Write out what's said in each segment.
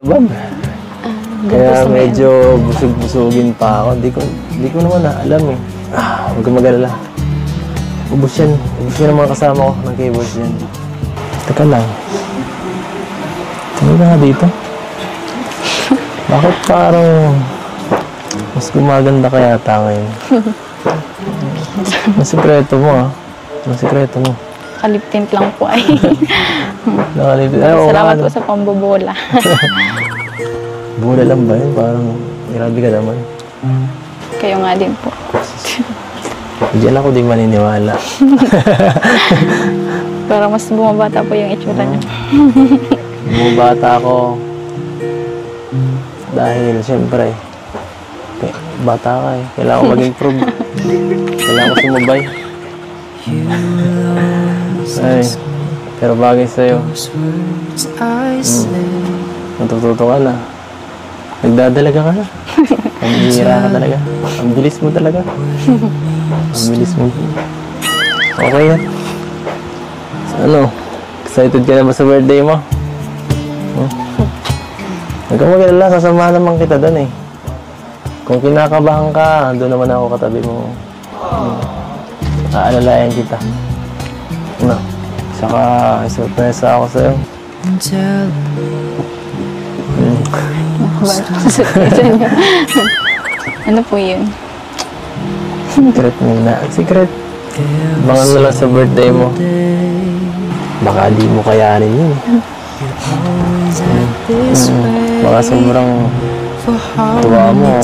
Bab. Doon po Kaya sa may medyo busog-busugin pa ako. Hindi ko naman alam eh. Huwag kang mag-alala. Ubus yan. Ubus yan ang mga kasama ko ng keyboards yan. Teka lang. Tingin ka nga dito. Bakit parang mas gumaganda ka yata ngayon? Masikreto mo ah. Masikreto mo. kalip tint lang po ay. Nakalipit. Salamat po sa pambobola. Bola lang ba yun? Parang grabe ka naman. Kayo nga din po. Diyan ako di maniniwala. Pero mas bumabata po yung itsura niyo. Bumabata ako dahil siyempre bata ka eh. Kailangan ko mag-improve. Kailangan ko sumabay. Ay, pero bagay sa'yo. Natututo ka na. Nagdadalaga ka na. Ang hihira ka talaga. Ang bilis mo talaga. Ang bilis mo. Okay yan. So, ano? Excited ka na ba sa birthday mo? Huwag kang mag-alala. Sasamahan naman kita doon eh. Kung kinakabahan ka, doon naman ako katabi mo. Aalalayan kita. Ano? Saka, surpresa ako sa'yo. Ano po yun? Secret muna. Secret. Abangan mo lang sa birthday mo. Baka di mo kayanin yun. Baka sobrang tuwa mo.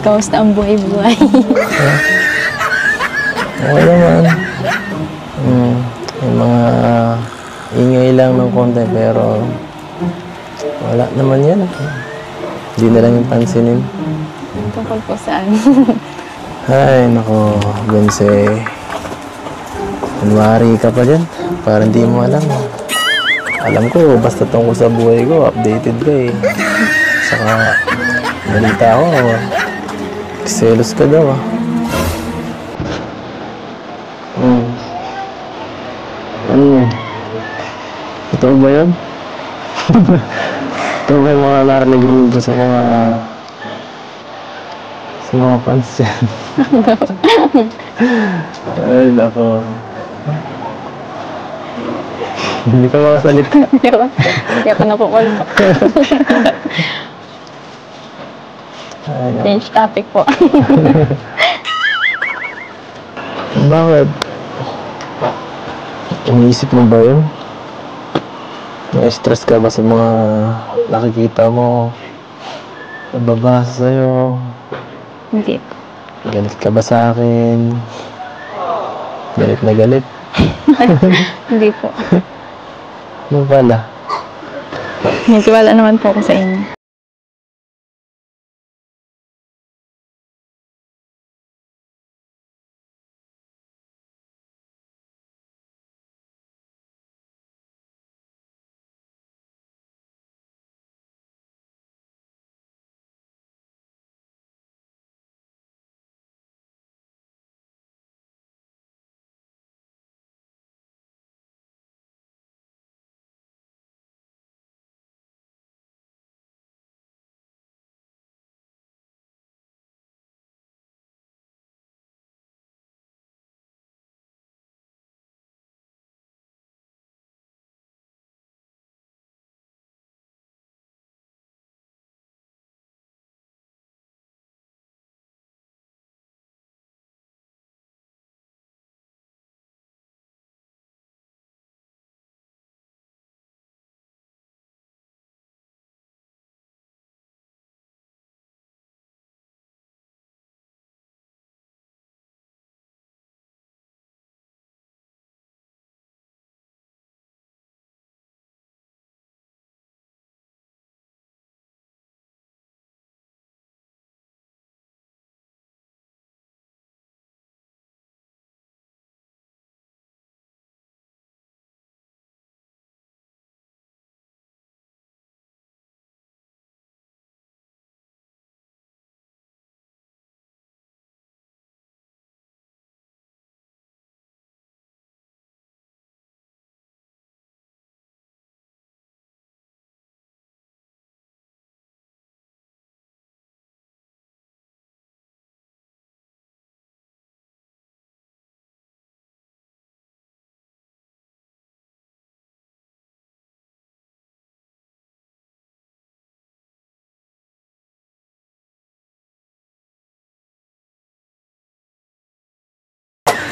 Kamusta ang buhay-buhay? Okay naman. Yung mga ingay lang ng konti pero wala naman yan. Hindi na lang yung pansinin. Tungkol po saan? Ay, nako, Bense. Kunwari ka pa dyan. Parang hindi mo alam. Alam ko, basta tungkol sa buhay ko, updated ka eh. Saka, balita ko, selos ka daw ah. Ano yun? Totoo ba yun? Ito ba yung mga narinig ko sa mga fans yan? Ay, nako. Hindi ka makasalita. Hindi ako nakukulpo. Change topic po. Bakit? Iniisip mo ba yun? Na-stress ka ba sa mga nakikita mo? Nababasa sa'yo? Hindi po. Galit ka ba sa akin? Galit na galit? Hindi po. Ano pala? May tiwala naman po ako sa inyo.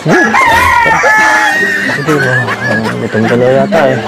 Sige ba? Gutom ka na yata eh.